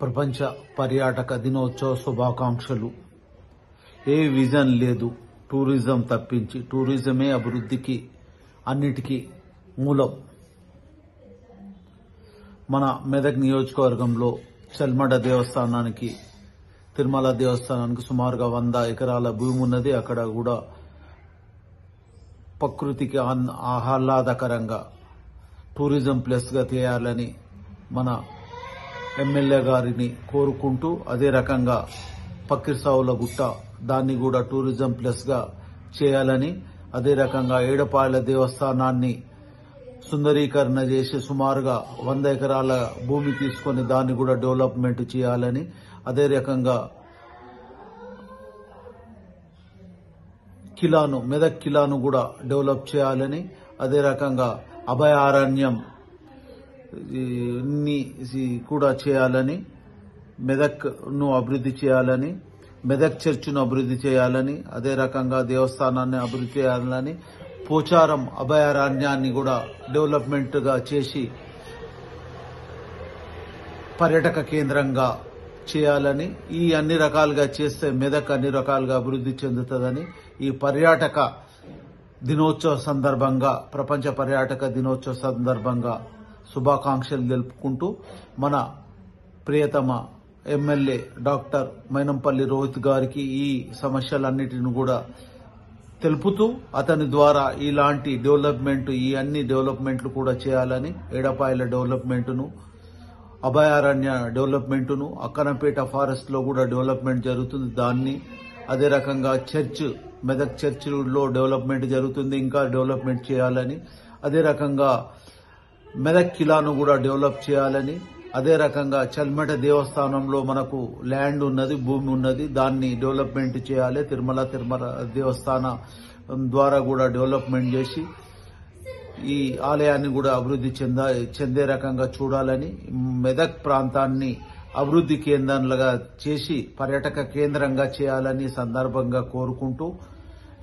ప్రపంచ పర్యాటక దినోత్సవ శుభాకాంక్షలు. ఏ విజన్ లేదు టూరిజం తప్పించి. టూరిజమే అభివృద్ధికి అన్నిటికీ మూలం. మన మెదక్ నియోజకవర్గంలో చెల్మడ దేవస్థానానికి, తిరుమల దేవస్థానానికి సుమారుగా 100 ఎకరాల భూమి ఉన్నది. అక్కడ కూడా ప్రకృతికి ఆహ్లాదకరంగా టూరిజం ప్లేస్గా చేయాలని మన ఎమ్మెల్యే గారిని కోరుకుంటూ, అదే రకంగా పక్కిరిసావుల గుట్ట దాన్ని కూడా టూరిజం ప్లేస్గా చేయాలని, అదే రకంగా ఏడపాయల దేవస్థానాన్ని సుందరీకరణ చేసి సుమారుగా 100 ఎకరాల భూమి తీసుకొని దాన్ని కూడా డెవలప్మెంట్ చేయాలని, అదే రకంగా మెదక్ కిలాను కూడా డెవలప్ చేయాలని, అదే రకంగా అభయారణ్యం కూడా చేయాలని, మెదక్ను అభివృద్ధి చేయాలని, మెదక్ చర్చిను అభివృద్ధి చేయాలని, అదే రకంగా దేవస్థానాన్ని అభివృద్ధి చేయాలని, పోచారం అభయారణ్యాన్ని కూడా డెవలప్మెంట్ గా చేసి పర్యాటక కేంద్రంగా చేయాలని, ఈ అన్ని రకాలుగా చేస్తే మెదక్ అన్ని రకాలుగా అభివృద్ధి చెందుతుందని ఈ పర్యాటక దినోత్సవ సందర్భంగా, ప్రపంచ పర్యాటక దినోత్సవ సందర్భంగా శుభాకాంక్షలు తెలుపుకుంటూ, మన ప్రియతమ ఎమ్మెల్యే డాక్టర్ మైనంపల్లి రోహిత్ గారికి ఈ సమస్యలన్నిటిని కూడా తెలుపుతూ, అతని ద్వారా ఇలాంటి డెవలప్మెంట్, ఈ అన్ని డెవలప్మెంట్లు కూడా చేయాలని, ఏడపాయల డెవలప్మెంట్ను, అభయారణ్య డెవలప్మెంట్ను, అక్కనపేట ఫారెస్ట్ లో కూడా డెవలప్మెంట్ జరుగుతుంది దాన్ని, అదే రకంగా మెదక్ చర్చిలో డెవలప్మెంట్ జరుగుతుంది, ఇంకా డెవలప్మెంట్ చేయాలని, అదే రకంగా మెదక్ కిలాను కూడా డెవలప్ చేయాలని, అదే రకంగా చల్మట దేవస్థానంలో మనకు ల్యాండ్ ఉన్నది, భూమి ఉన్నది, దాన్ని డెవలప్మెంట్ చేయాలి. తిరుమల దేవస్థానం ద్వారా కూడా డెవలప్మెంట్ చేసి ఈ ఆలయాన్ని కూడా అభివృద్ధి చెందే రకంగా చూడాలని, మెదక్ ప్రాంతాన్ని అభివృద్ధి కేంద్రంగా చేసి పర్యాటక కేంద్రంగా చేయాలని సందర్భంగా కోరుకుంటూ,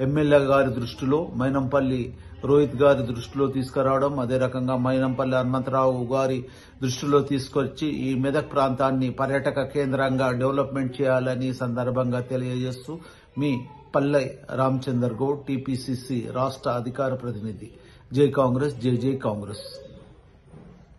ఎమ్మెల్యే గారి దృష్టిలో మైనంపల్లి రోహిత్ గారి దృష్టిలో తీసుకురావడం, అదే రకంగా మైనంపల్లి హనుమంతరావు గారి దృష్టిలో తీసుకొచ్చి ఈ మెదక్ ప్రాంతాన్ని పర్యాటక కేంద్రంగా డెవలప్మెంట్ చేయాలని సందర్భంగా తెలియజేస్తూ, మీ పల్లె రామచందర్ గౌడ్, టీపీసీసీ రాష్ట్ర అధికార ప్రతినిధి. జై కాంగ్రెస్, జై జై కాంగ్రెస్.